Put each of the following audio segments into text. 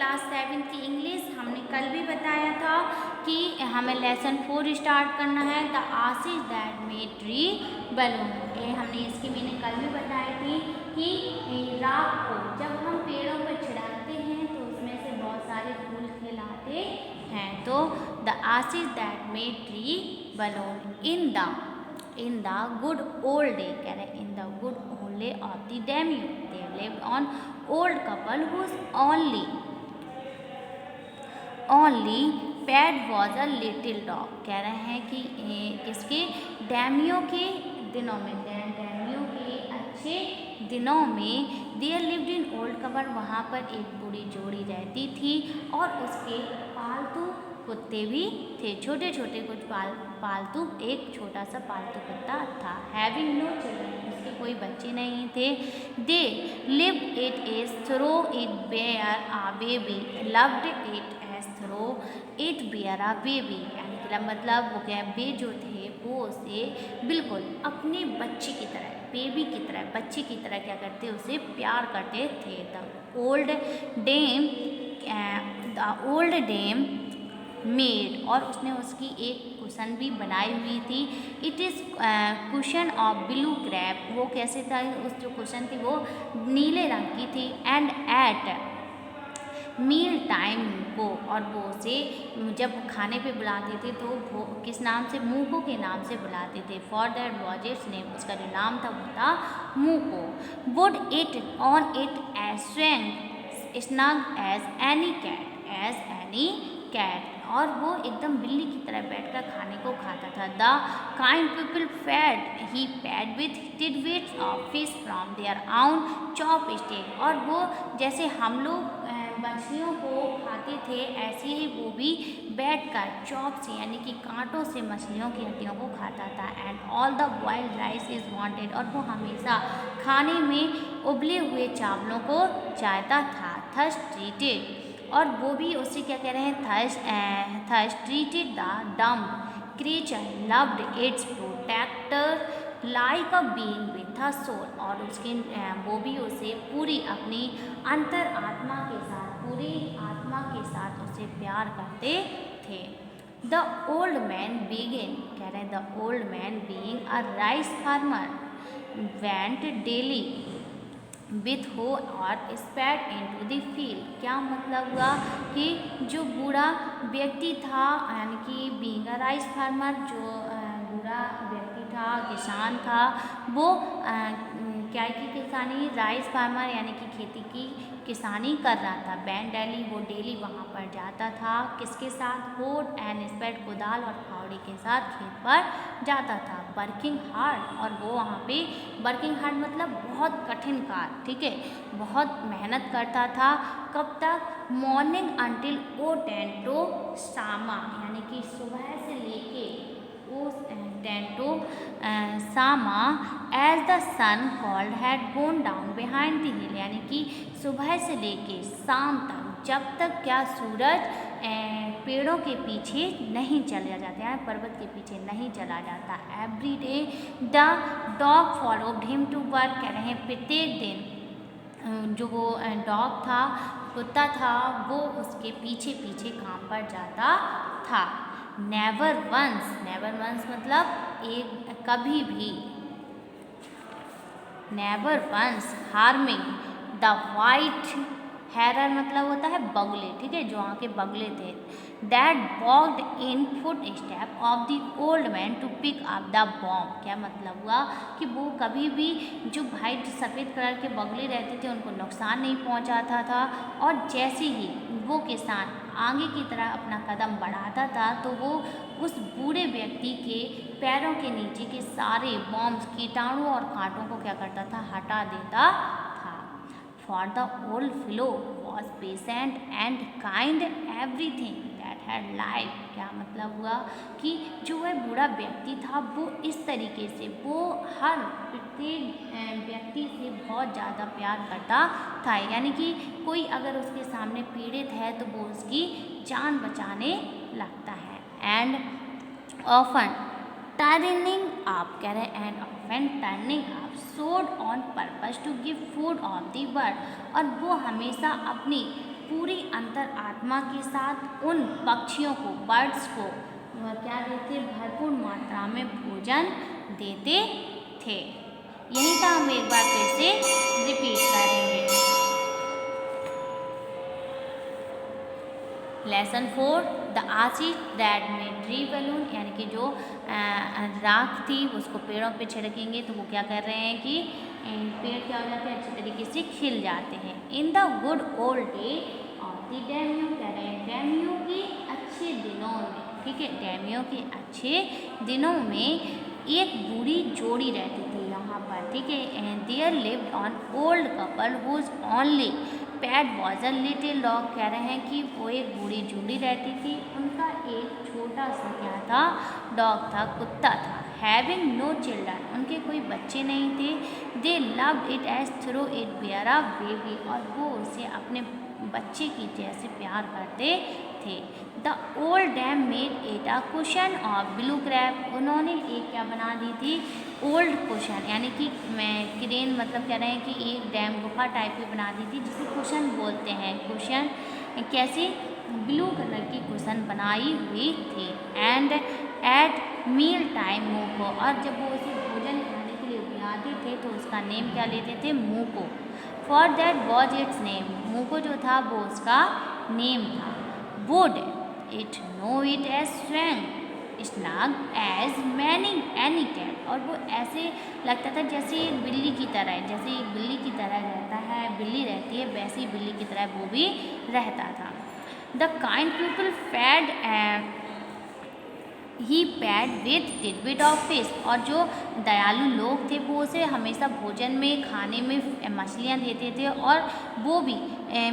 Class 7 की English हमने कल भी बताया था कि हमें लेसन 4 स्टार्ट करना है, द आशीष दैट मेड ट्री बलून। ये हमने इसकी मीनिंग कल भी बताई थी कि राख को जब हम पेड़ों पर छिड़कते हैं तो उसमें से बहुत सारे फूल खिलाते हैं। तो द आशीष that made tree balloon in the good old day, कह रहे in the good old day of the डेम्यू they lived on old couple whose only pet was a little dog. कह रहे हैं कि किसके डैमियो के दिनों में, डैमियो के अच्छे दिनों में there lived in old couple, वहाँ पर एक बूढ़ी जोड़ी रहती थी और उसके पालतू कुत्ते भी थे, छोटे छोटे कुछ पालतू, एक छोटा सा पालतू कुत्ता था। हैविंग नो चिल्ड्रन, उसके कोई बच्चे नहीं थे। They loved it as though it were a baby, loved it as though it were a baby, यानी कि मतलब वो क्या, वे जो थे वो उसे बिल्कुल अपने बच्चे की तरह, बेबी की तरह, बच्चे की तरह क्या करते, उसे प्यार करते थे। द ओल्ड डेम मेड, और उसने उसकी एक कुशन भी बनाई हुई थी। It is cushion of blue crepe, वो कैसे था, उस जो कुशन थी वो नीले रंग की थी। एंड एट मील टाइम को, और वो उसे जब खाने पे बुलाते थे तो वो किस नाम से, मूको के नाम से बुलाते थे। For that was its name, उसका जो नाम था वो था मूको। Would it on it as swang snug as any cat, और वो एकदम बिल्ली की तरह बैठकर खाने को खाता था। The kind people fed the pet with tidbits of fish from their own chopsticks, और वो जैसे हम लोग मछलियों को खाते थे ऐसे ही वो भी बैठकर चॉप से, यानी कि कांटों से मछलियों की हड्डियों को खाता था। And all the boiled rice is wanted, और वो हमेशा खाने में उबले हुए चावलों को चाहता था। थर्स्ट ट्रीटेड, और वो भी उसे क्या कह रहे हैं, thus treated the dumb creature loved its protector like a being with a soul, और उसके वो भी उसे पूरी अपनी अंतर आत्मा के साथ, पूरी आत्मा के साथ उसे प्यार करते थे। द ओल्ड मैन बिगिन, कह रहे हैं the old man being a rice farmer went daily with हो और स्पैड इनटू द फील्ड। क्या मतलब हुआ कि जो बूढ़ा व्यक्ति था, यानी कि बीइंग अ राइस फार्मर, जो बूढ़ा व्यक्ति था, किसान था, वो क्या की किसानी, राइस फार्मर यानी कि खेती की किसानी कर रहा था। बैन डेली, वो डेली वहाँ पर जाता था, किसके साथ, होड एंड स्पेड, कुदाल और फावड़ी के साथ खेत पर जाता था। वर्किंग हार्ड, और वो वहाँ पे वर्किंग हार्ड मतलब बहुत कठिन कार्य, ठीक है, बहुत मेहनत करता था। कब तक, मॉर्निंग अंटिल ओ टेंटो सामा, यानी कि सुबह से लेके Otentosama as the sun called had gone down behind the hill, यानी कि सुबह से लेके शाम तक, जब तक क्या सूरज पेड़ों के पीछे नहीं चला जाता है, पर्वत के पीछे नहीं चला जाता। Every day the dog followed him to work, कह रहे हैं प्रत्येक दिन जो वो डॉग था, कुत्ता था, वो उसके पीछे पीछे काम पर जाता था। नेवर वंस मतलब एक कभी भी, never once harming the white heron मतलब होता है बगुले, ठीक है, जो वहाँ के बगुले थे। That walked in foot step of the old man to pick up the bomb. क्या मतलब हुआ कि वो कभी भी जो वाइट सफ़ेद कलर के बगुले रहते थे उनको नुकसान नहीं पहुँचाता था, और जैसे ही वो किसान आगे की तरह अपना कदम बढ़ाता था तो वो उस बूढ़े व्यक्ति के पैरों के नीचे के सारे बॉम्ब्स, कीटाणु और कांटों को क्या करता था, हटा देता था। For the old fellow was patient and kind everything that had life. क्या मतलब हुआ कि जो वह बूढ़ा व्यक्ति था वो इस तरीके से, वो हर प्रत्येक व्यक्ति से बहुत ज़्यादा प्यार करता था, यानी कि कोई अगर उसके सामने पीड़ित है तो वो उसकी जान बचाने लगता है। एंड ऑफन टर्निंग अप, कह रहे हैं and often turning up sod on purpose to give food of the bird, और वो हमेशा अपनी पूरी अंतरात्मा के साथ उन पक्षियों को, बर्ड्स को क्या देते, भरपूर मात्रा में भोजन देते थे। यही था, हम एक बार फिर से रिपीट करेंगे। Lesson 4, the Ashish that made tree balloon, यानी कि जो राख थी उसको पेड़ों पे छिड़केंगे तो वो क्या कर रहे हैं कि पेड़ क्या हो जाते हैं, अच्छे तरीके से खिल जाते हैं। In the good old day of the daimyo, कह रहे हैं डेमियो के अच्छे दिनों में, ठीक है, डेमियो के अच्छे दिनों में एक बूढ़ी जोड़ी रहती थी यहाँ पर, ठीक है। And there lived on old couple whose only pet was a little dog, कह रहे हैं कि वो एक बूढ़ी जोड़ी रहती थी, उनका एक छोटा सा क्या था, डॉग था, कुत्ता था। हैविंग नो चिल्ड्रन, उनके कोई बच्चे नहीं थे। They loved it as though it were a baby, और वो उसे अपने बच्चे की जैसे प्यार करते थे। The old dame made it a cushion of blue crepe, उन्होंने एक क्या बना दी थी, ओल्ड कुशन, यानी कि क्रेन, मतलब कह रहे हैं कि एक डैम गुफा टाइप की बना दी थी जिसे कुशन बोलते हैं। कुशन कैसे, ब्लू कलर की कुशन बनाई हुई थी। एंड एट मील टाइम मोको, और जब वो उसे भोजन खाने के लिए बुलाते थे तो उसका नेम क्या लेते थे, Moko. For that was its name, Moko जो था वो उसका नेम था। Would it know it as strange snug as many any cat, और वो ऐसे लगता था जैसे एक बिल्ली की तरह, जैसे एक बिल्ली की तरह रहता है, बिल्ली रहती है वैसी बिल्ली की तरह वो भी रहता था। The kind people fed the pet with tidbit of fish, और जो दयालु लोग थे वो उसे हमेशा भोजन में, खाने में मछलियाँ देते थे, और वो भी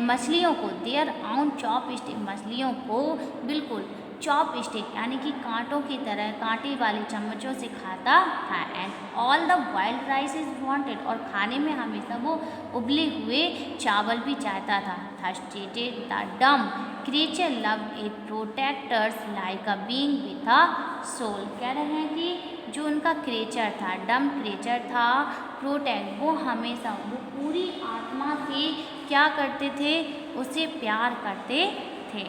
मछलियों को देयर ऑन चॉप स्टिक, मछलियों को बिल्कुल चॉप स्टिक यानी कि कांटों की तरह, कांटे वाले चम्मचों से खाता था। And all the wild rice is wanted, और खाने में हमेशा वो उबले हुए चावल भी चाहता था। Thirsted the dumb creature love it protectors like a being with a soul, कह रहे हैं कि जो उनका क्रिएचर था, डम क्रिएचर था, प्रोटेक्ट, वो हमेशा, वो पूरी आत्मा से क्या करते थे, उसे प्यार करते थे।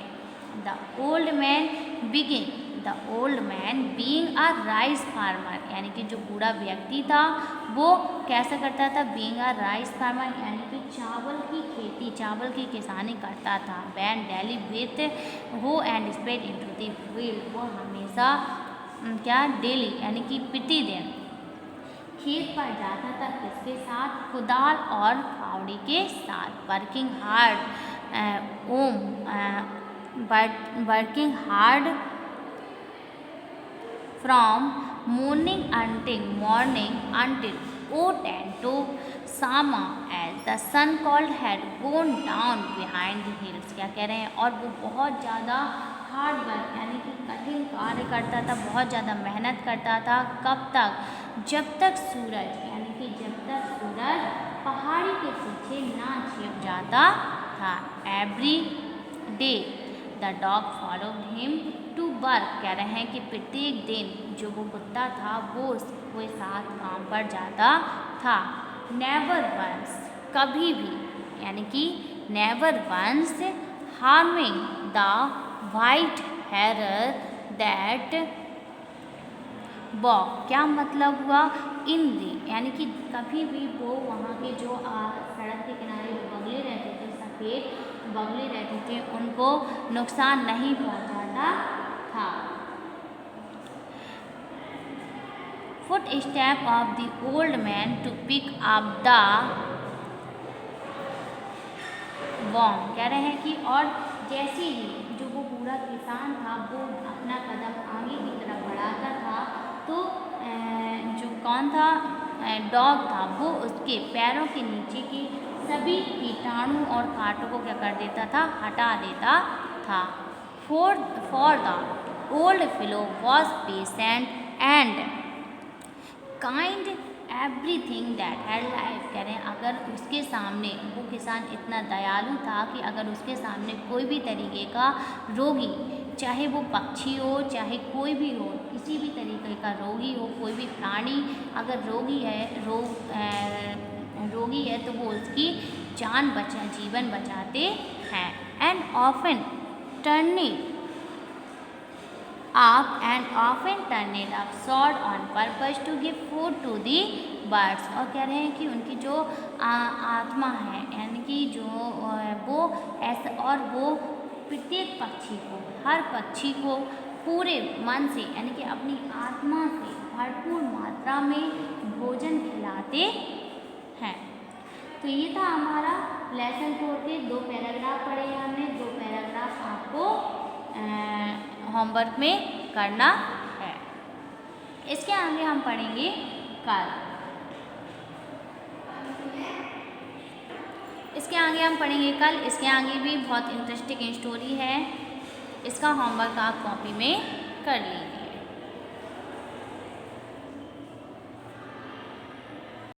The old man begin, the old man being a rice farmer, यानी कि जो बूढ़ा व्यक्ति था वो कैसा करता था, बीइंग अ राइस फार्मर, यानी कि चावल की खेती, चावल की किसानी करता था। वैन डेली विथ हो and spread into the field, वो हमेशा क्या, डेली यानी कि प्रतिदिन खेत पर जाता था, किसके साथ, कुदाल और फावड़ी के साथ। Working hard working hard from morning until 10 to Sama as the sun cold had gone down behind the hills, क्या कह रहे हैं, और वो बहुत ज़्यादा हार्ड वर्क यानी कि कठिन कार्य करता था, बहुत ज़्यादा मेहनत करता था। कब तक, जब तक सूरज, यानी कि जब तक सूरज पहाड़ी के पीछे ना छिप जाता था। Every day the dog followed him to work, कह रहे हैं कि प्रत्येक दिन जो वो कुत्ता था वो उसके साथ काम पर जाता था। नेवर वंस, कभी भी, यानी कि never once harming the white heron that walk, क्या मतलब हुआ, इन दी, यानी कि कभी भी वो वहाँ के जो सड़क के किनारे जो बगले रहते थे, सफ़ेद बगले रहते थे, उनको नुकसान नहीं पहुँचाता था। Foot step of the old man to pick up the worm, कह रहे हैं कि और जैसे ही जो वो बूढ़ा किसान था वो अपना कदम आगे की तरफ बढ़ाता था तो जो कौन था, डॉग था, वो उसके पैरों के नीचे के सभी कीटाणु और कांटों को क्या कर देता था, हटा देता था। For the old fellow was patient and kind everything that had life, कह रहे हैं अगर उसके सामने, वो किसान इतना दयालु था कि अगर उसके सामने कोई भी तरीके का रोगी, चाहे वो पक्षी हो चाहे कोई भी हो, किसी भी तरीके का रोगी हो, कोई भी प्राणी अगर रोगी है तो वो उसकी जीवन बचाते हैं। And often turn it up and often turn it up short on purpose to give food to the birds। और कह रहे हैं कि उनकी जो आत्मा है यानी कि जो वो ऐसा, और वो प्रत्येक पक्षी को, हर पक्षी को पूरे मन से यानी कि अपनी आत्मा से भरपूर मात्रा में भोजन खिलाते हैं। तो ये था हमारा लेसन 4 के 2 पैराग्राफ पढ़े हैं हमने। 2 पैराग्राफ आपको होमवर्क में करना है। इसके आगे हम पढ़ेंगे कल। इसके आगे हम पढ़ेंगे कल। इसके आगे भी बहुत इंटरेस्टिंग स्टोरी है। इसका होमवर्क आप कॉपी में कर लीजिए।